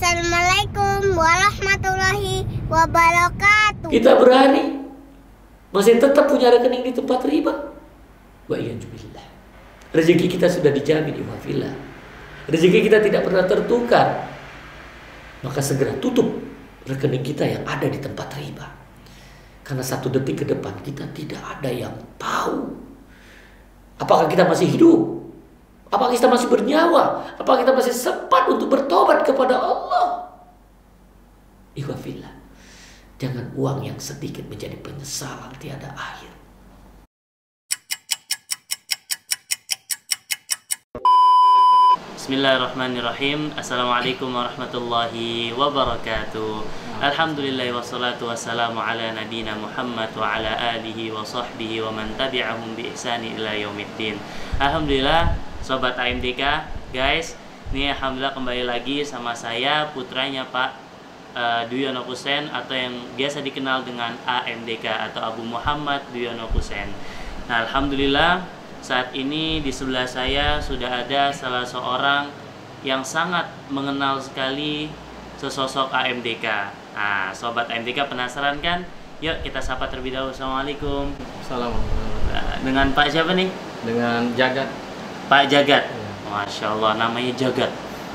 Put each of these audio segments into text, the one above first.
Assalamualaikum warahmatullahi wabarakatuh. Kita berani masih tetap punya rekening di tempat riba. Wa iyyazubillah. Rezeki kita sudah dijamin ikhwafillah. Rezeki kita tidak pernah tertukar. Maka segera tutup rekening kita yang ada di tempat riba. Karena satu detik ke depan kita tidak ada yang tahu apakah kita masih hidup, apakah kita masih bernyawa, apakah kita masih sempat untuk bertobat kepada Allah. Ikhwafillah, jangan uang yang sedikit menjadi penyesalan tiada akhir. Bismillahirrahmanirrahim. Assalamualaikum warahmatullahi wabarakatuh. Alhamdulillah wassalatu wassalamu ala nabiyina Muhammad wa ala alihi wa sahbihi wa man tabi'ahum bi ihsani ila yaumiddin. Alhamdulillah sobat AMDK, guys, ini alhamdulillah kembali lagi sama saya, putranya Pak Duyono Kusen, atau yang biasa dikenal dengan AMDK atau Abu Muhammad Duyono Kusen. Nah, alhamdulillah saat ini di sebelah saya sudah ada salah seorang yang sangat mengenal sekali sesosok AMDK. Nah, sobat AMDK penasaran kan? Yuk kita sapa terlebih dahulu. Assalamualaikum. Assalamualaikum. Nah, dengan Pak siapa nih? Dengan Jagat. Pak Jagat. Ya. Masya Allah, namanya Jagat.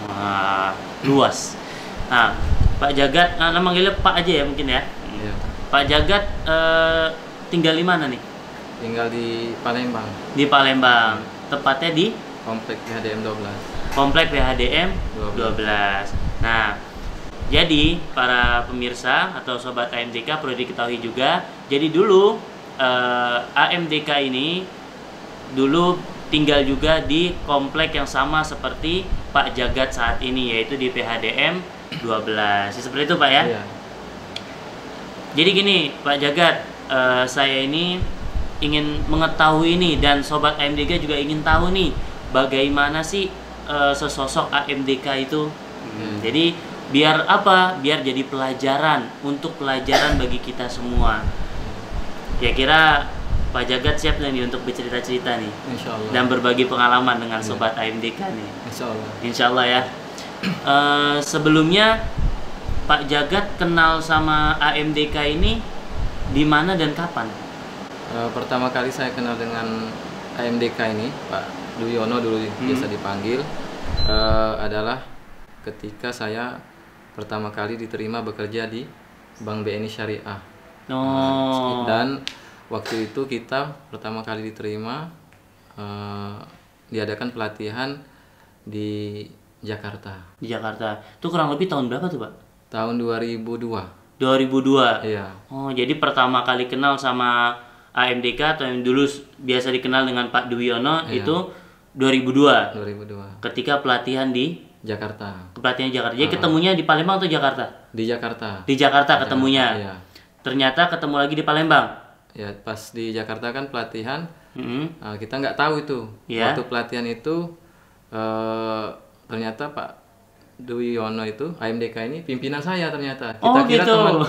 Wah, luas. Nah, Pak Jagat, nama manggilnya Pak aja ya mungkin ya. Ya. Pak Jagat tinggal di mana nih? Tinggal di Palembang. Di Palembang. Tepatnya di Komplek PHDM 12. Komplek PHDM 12. Nah, jadi para pemirsa atau sobat AMDK perlu diketahui juga. Jadi dulu AMDK ini dulu tinggal juga di komplek yang sama seperti Pak Jagat saat ini, yaitu di PHDM 12. Seperti itu Pak ya? Iya. Jadi gini Pak Jagat, saya ini ingin mengetahui nih, dan sobat AMDK juga ingin tahu nih, bagaimana sih sesosok AMDK itu. Jadi biar apa? Biar jadi pelajaran, untuk pelajaran bagi kita semua. Ya kira Pak Jagat siap nih untuk bercerita-cerita nih, Insya Allah. dan berbagi pengalaman dengan sobat AMDK nih. Insya Allah. Insya Allah ya. Sebelumnya Pak Jagat kenal sama AMDK ini di mana dan kapan? Pertama kali saya kenal dengan AMDK ini, Pak Duyono dulu biasa dipanggil, adalah ketika saya pertama kali diterima bekerja di Bank BNI Syariah. Oh. Dan waktu itu kita pertama kali diterima, diadakan pelatihan di Jakarta. Di Jakarta. Itu kurang lebih tahun berapa tuh Pak? Tahun 2002. 2002. Iya. Oh, jadi pertama kali kenal sama AMDK atau yang dulu biasa dikenal dengan Pak Duyono, Iya. itu 2002. 2002. Ketika pelatihan di Jakarta. pelatihan di Jakarta. Jadi ketemunya di Palembang atau Jakarta? Di Jakarta. Di Jakarta ketemunya. Iya. Ternyata ketemu lagi di Palembang. Ya, pas di Jakarta kan pelatihan, Mm-hmm. kita nggak tahu itu. Iya. Waktu pelatihan itu ternyata Pak Duyono itu AMDK ini pimpinan saya ternyata. Kita Oh, kira gitu. teman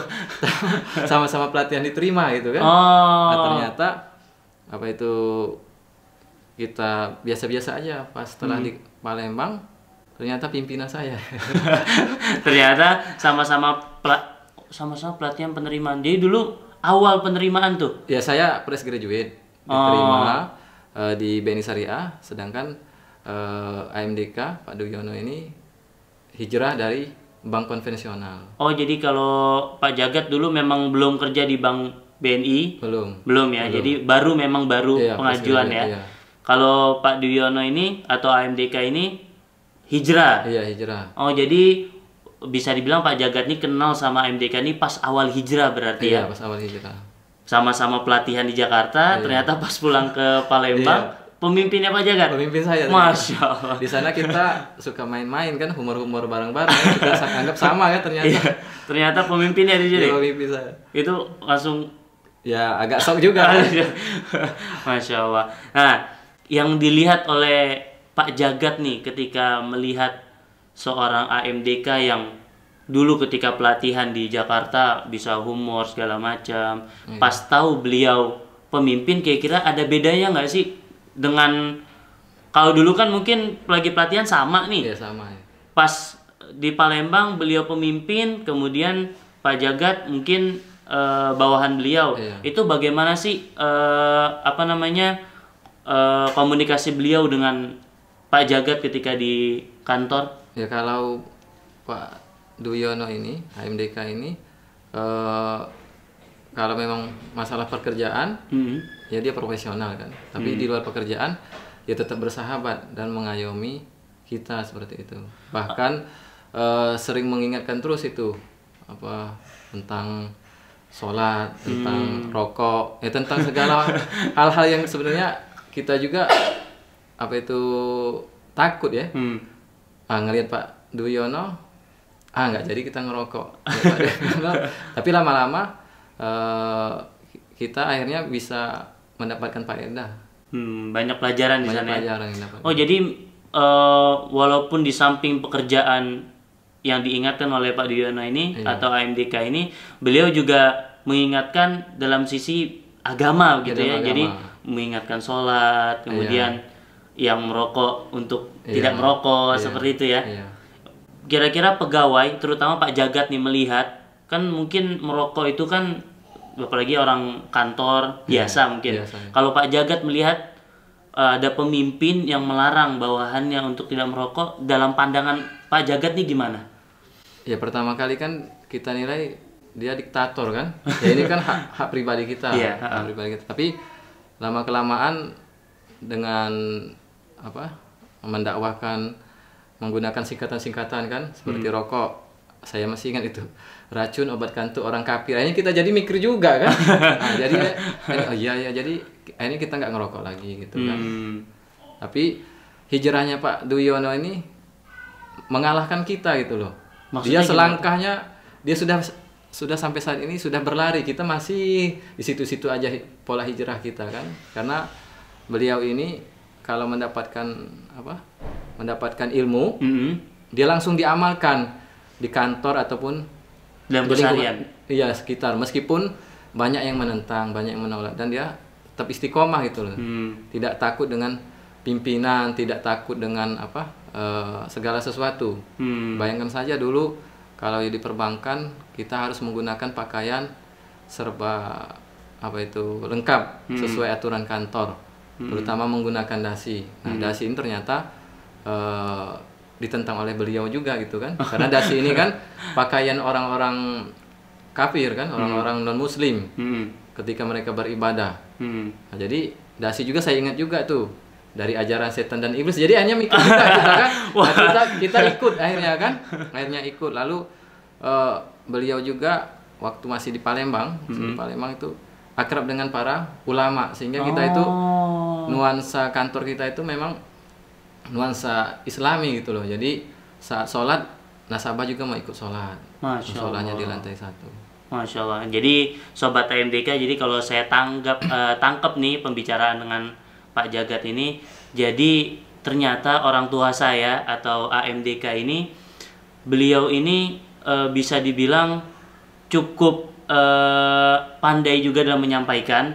sama-sama pelatihan diterima gitu kan. Oh. Nah, ternyata apa itu kita biasa-biasa aja, pas setelah di Palembang ternyata pimpinan saya. Ternyata sama-sama pelatihan penerimaan. Jadi dulu awal penerimaan tuh. Ya, saya fresh graduate diterima di BNI Syariah, sedangkan AMDK Pak Duyono ini hijrah dari bank konvensional. Oh, jadi kalau Pak Jagat dulu memang belum kerja di Bank BNI? Belum ya. Jadi baru Iya, pengajuan fresh ya. graduate, iya. Kalau Pak Duyono ini atau AMDK ini hijrah. Iya, hijrah. Oh, jadi bisa dibilang Pak Jagat ini kenal sama AMDK ini pas awal hijrah berarti Iya, ya. pas awal hijrah. Sama-sama pelatihan di Jakarta, Iya. ternyata pas pulang ke Palembang, pemimpinnya Pak Jagat. Pemimpin saya. Masya Allah. Di sana kita suka main-main kan, humor-humor bareng-bareng. Kita anggap sama kan ternyata. Iya, ternyata pemimpinnya di sini. Iya, pemimpin saya. Itu langsung Ya, agak shock juga. Masya Allah. Nah, yang dilihat oleh Pak Jagat nih ketika melihat seorang AMDK yang dulu ketika pelatihan di Jakarta bisa humor segala macam, pas tahu beliau pemimpin, kira-kira ada bedanya nggak sih dengan kalau dulu kan mungkin lagi pelatihan sama nih, Iya, sama ya. pas di Palembang beliau pemimpin, kemudian Pak Jagat mungkin bawahan beliau. Iya. Itu bagaimana sih komunikasi beliau dengan Pak Jagat ketika di kantor? Ya kalau Pak Duyono ini, HMDK ini, kalau memang masalah pekerjaan, ya dia profesional kan. Tapi di luar pekerjaan, ya tetap bersahabat dan mengayomi kita seperti itu. Bahkan sering mengingatkan terus itu tentang sholat, tentang rokok, ya tentang segala hal-hal yang sebenarnya kita juga takut ya. Ngelihat Pak Duyono, nggak jadi kita ngerokok. Tapi lama-lama kita akhirnya bisa mendapatkan faedah. Banyak pelajaran di sana. Pelajaran yang dapat. Oh jadi walaupun di samping pekerjaan yang diingatkan oleh Pak Duyono ini atau AMDK ini, beliau juga mengingatkan dalam sisi agama gitu ya. Agama. Jadi mengingatkan sholat, kemudian yang merokok untuk tidak merokok seperti itu ya. Kira-kira pegawai, terutama Pak Jagat nih melihat, kan mungkin merokok itu kan apalagi orang kantor biasa mungkin. Kalau Pak Jagat melihat ada pemimpin yang melarang bawahannya untuk tidak merokok, dalam pandangan Pak Jagat nih gimana? Ya pertama kali kan kita nilai dia diktator kan. Ya ini kan hak pribadi kita. Hak pribadi kita. Tapi lama kelamaan dengan mendakwahkan menggunakan singkatan-singkatan kan seperti rokok, saya masih ingat itu, racun obat kantuk orang kafir. Akhirnya kita jadi mikir juga kan. Jadi jadi akhirnya kita nggak ngerokok lagi gitu kan. Tapi hijrahnya Pak Duyono ini mengalahkan kita gitu loh. Maksudnya dia selangkahnya dia sudah sampai saat ini sudah berlari, kita masih di situ-situ aja pola hijrah kita kan. Karena beliau ini kalau mendapatkan ilmu, dia langsung diamalkan di kantor ataupun dalam keseharian. Iya, sekitar. Meskipun banyak yang menentang, banyak yang menolak, dan dia tetap istiqomah gitu loh. Tidak takut dengan pimpinan, tidak takut dengan segala sesuatu. Bayangkan saja dulu kalau di perbankan kita harus menggunakan pakaian serba lengkap sesuai aturan kantor, terutama menggunakan dasi. Nah, dasi ini ternyata ditentang oleh beliau juga gitu kan. Karena dasi ini kan pakaian orang-orang kafir kan, orang-orang non-muslim ketika mereka beribadah. Nah, jadi dasi juga saya ingat juga tuh dari ajaran setan dan iblis. Jadi akhirnya mikir kita kan. Nah, kita ikut akhirnya kan. Akhirnya ikut. Lalu beliau juga waktu masih di Palembang, di Palembang itu akrab dengan para ulama, sehingga kita itu nuansa kantor kita itu memang nuansa Islami gitu loh. Jadi saat sholat nasabah juga mau ikut sholat. Sholatnya di lantai 1. Masya Allah. Jadi sobat AMDK, jadi kalau saya tangkap nih pembicaraan dengan Pak Jagat ini, jadi ternyata orang tua saya atau AMDK ini, beliau ini bisa dibilang cukup pandai juga dalam menyampaikan,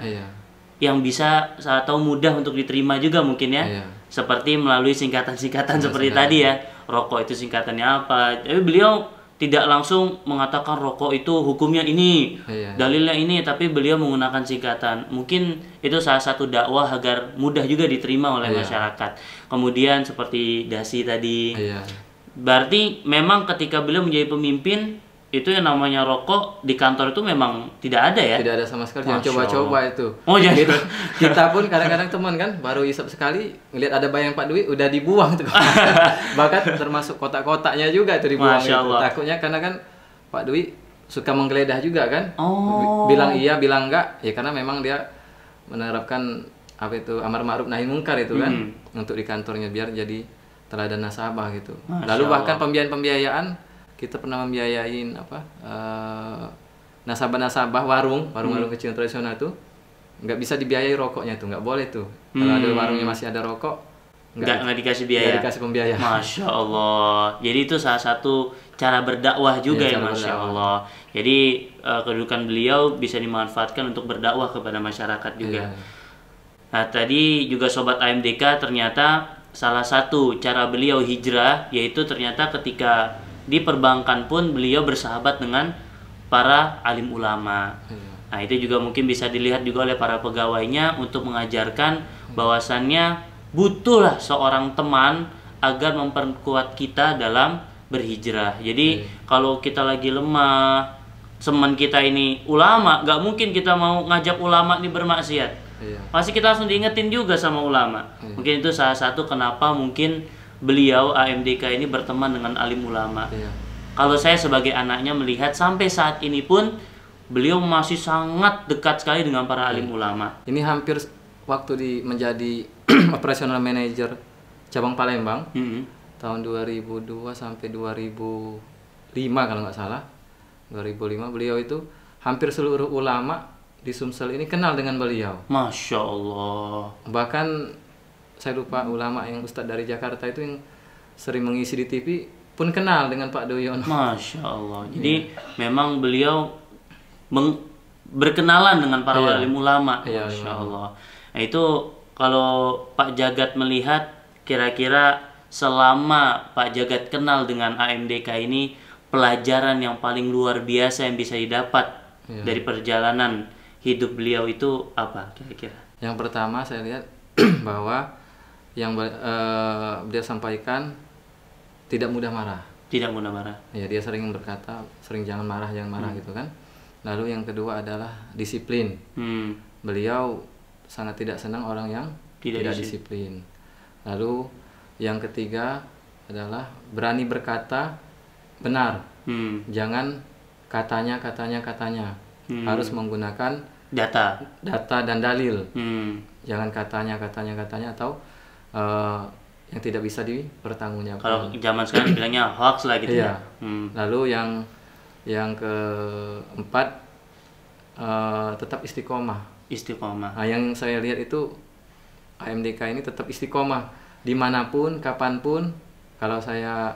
yang bisa atau mudah untuk diterima juga mungkin ya. Seperti melalui singkatan-singkatan seperti tadi ya, rokok itu singkatannya apa. Tapi beliau tidak langsung mengatakan rokok itu hukumnya ini, dalilnya ini, tapi beliau menggunakan singkatan. Mungkin itu salah satu dakwah agar mudah juga diterima oleh masyarakat. Kemudian seperti dasi tadi. Berarti memang ketika beliau menjadi pemimpin, itu yang namanya rokok di kantor itu memang tidak ada ya? Tidak ada sama sekali. Jangan coba-coba itu. Oh jadi kita pun kadang-kadang teman kan baru isap sekali ngelihat ada bayang Pak Dwi udah dibuang tuh. Bahkan termasuk kotak-kotaknya juga itu dibuang. Takutnya karena kan Pak Dwi suka menggeledah juga kan. Bilang iya, bilang enggak. Ya karena memang dia menerapkan amar ma'ruf nahi munkar itu kan untuk di kantornya biar jadi teladan nasabah gitu. Lalu bahkan pembiayaan kita pernah membiayain nasabah-nasabah warung kecil tradisional tuh nggak bisa dibiayai rokoknya tuh, nggak boleh tuh. Kalau ada warungnya masih ada rokok nggak dikasih biaya. Nggak dikasih pembiayaan. Masya Allah. Jadi itu salah satu cara berdakwah juga ya, Masya Allah. Jadi kedudukan beliau bisa dimanfaatkan untuk berdakwah kepada masyarakat juga. Nah tadi juga sobat AMDK, ternyata salah satu cara beliau hijrah yaitu ternyata ketika di perbankan pun beliau bersahabat dengan para alim ulama. Nah, itu juga mungkin bisa dilihat juga oleh para pegawainya untuk mengajarkan bahwasannya butuhlah seorang teman agar memperkuat kita dalam berhijrah. Jadi kalau kita lagi lemah, teman kita ini ulama, nggak mungkin kita mau ngajak ulama ini bermaksiat. Pasti kita langsung diingetin juga sama ulama. Mungkin itu salah satu kenapa mungkin beliau AMDK ini berteman dengan alim ulama. Kalau saya sebagai anaknya melihat sampai saat ini pun beliau masih sangat dekat sekali dengan para alim ulama. Ini hampir waktu menjadi operational manager cabang Palembang tahun 2002 sampai 2005 kalau nggak salah. 2005 beliau itu hampir seluruh ulama di Sumsel ini kenal dengan beliau. Masya Allah. Bahkan saya lupa ulama yang Ustadz dari Jakarta itu yang sering mengisi di TV pun kenal dengan Pak Duyono. Masya Allah. Jadi memang beliau berkenalan dengan para alim ulama. Masya Allah. Nah, itu kalau Pak Jagat melihat kira-kira selama Pak Jagat kenal dengan AMDK ini, pelajaran yang paling luar biasa yang bisa didapat dari perjalanan hidup beliau itu apa kira-kira? Yang pertama saya lihat bahwa yang dia sampaikan tidak mudah marah. Tidak mudah marah. Ya, dia sering berkata, sering jangan marah gitu kan. Lalu yang kedua adalah disiplin. Beliau sangat tidak senang orang yang tidak disiplin. Lalu yang ketiga adalah berani berkata benar. Jangan katanya. Harus menggunakan data dan dalil. Jangan katanya atau yang tidak bisa dipertanggungjawabkan. Kalau zaman sekarang bilangnya hoax lah gitu. Lalu yang keempat tetap istiqomah. Nah, yang saya lihat itu AMDK ini tetap istiqomah dimanapun, kapanpun. Kalau saya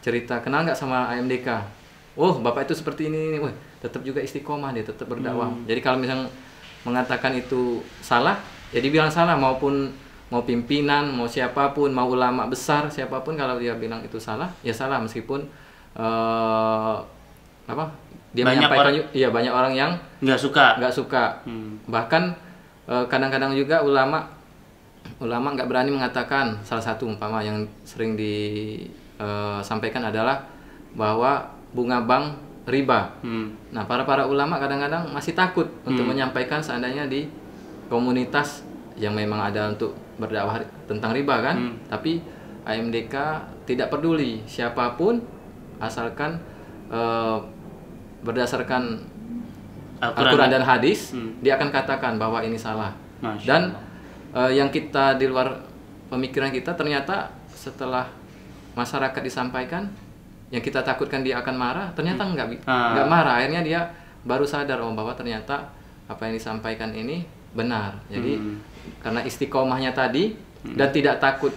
cerita kenal nggak sama AMDK, oh bapak itu seperti ini. Wah, tetap juga istiqomah, dia tetap berdakwah. Jadi kalau misalnya mengatakan itu salah, ya dibilang salah. Maupun mau pimpinan, mau siapapun, mau ulama besar siapapun, kalau dia bilang itu salah, ya salah. Meskipun dia menyampaikan, banyak orang yang nggak suka. Bahkan kadang-kadang juga ulama nggak berani mengatakan. Salah satu umpama yang sering disampaikan adalah bahwa bunga bank riba. Nah, para ulama kadang-kadang masih takut untuk menyampaikan seandainya di komunitas yang memang ada untuk berdakwah tentang riba kan. Tapi AMDK tidak peduli siapapun, asalkan berdasarkan Al-Quran dan hadis, dia akan katakan bahwa ini salah. Dan yang kita di luar pemikiran kita, ternyata setelah masyarakat disampaikan, yang kita takutkan dia akan marah, ternyata nggak marah. Akhirnya dia baru sadar bahwa ternyata apa yang disampaikan ini benar. Jadi karena istiqomahnya tadi dan tidak takut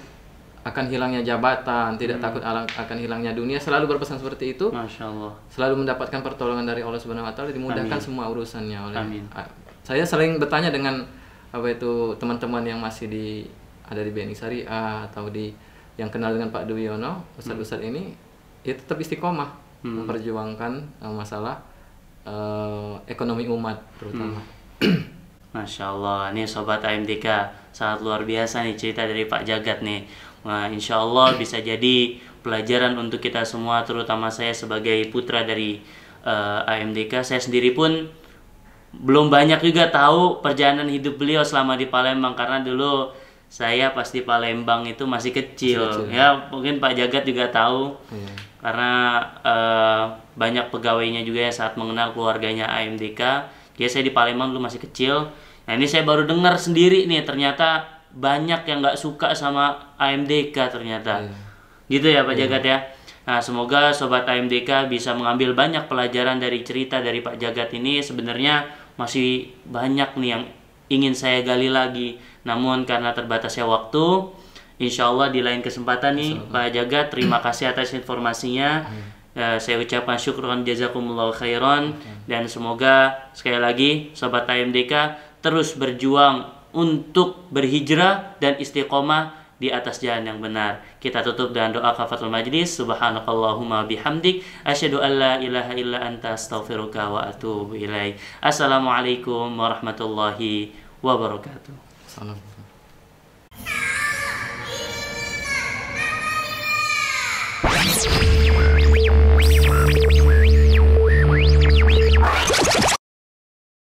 akan hilangnya jabatan, tidak takut akan hilangnya dunia, selalu berpesan seperti itu. Masya Allah. Selalu mendapatkan pertolongan dari Allah Subhanahu Wa Taala, dimudahkan semua urusannya oleh. Saya sering bertanya dengan teman-teman yang masih ada di BNI Syariah atau yang kenal dengan Pak Duyono, ustadz-ustadz ini, ya tetap istiqomah memperjuangkan masalah ekonomi umat terutama. Masya Allah, nih sobat AMDK, sangat luar biasa nih cerita dari Pak Jagat nih. Nah, insya Allah bisa jadi pelajaran untuk kita semua, terutama saya sebagai putra dari AMDK. Saya sendiri pun belum banyak juga tahu perjalanan hidup beliau selama di Palembang, karena dulu saya pas di Palembang itu masih kecil. Ya, mungkin Pak Jagat juga tahu. Karena banyak pegawainya juga yang saat mengenal keluarganya AMDK. Dia saya di Palembang dulu masih kecil. Nah, ini saya baru dengar sendiri nih, ternyata banyak yang nggak suka sama AMDK ternyata. Gitu ya Pak Jagat ya. Nah, semoga sobat AMDK bisa mengambil banyak pelajaran dari cerita dari Pak Jagat ini. Sebenarnya masih banyak nih yang ingin saya gali lagi, namun karena terbatasnya waktu, insya Allah di lain kesempatan nih Pak Jagat, terima kasih atas informasinya. Saya ucapkan syukron jazakumullah khairan, dan semoga sekali lagi sobat AMDK terus berjuang untuk berhijrah dan istiqomah di atas jalan yang benar. Kita tutup dengan doa kafaratul majlis. Subhanakallahumma bihamdik asyhadu an la ilaha illa anta astaghfiruka wa atubu ilaik. Assalamualaikum warahmatullahi wabarakatuh. Salam.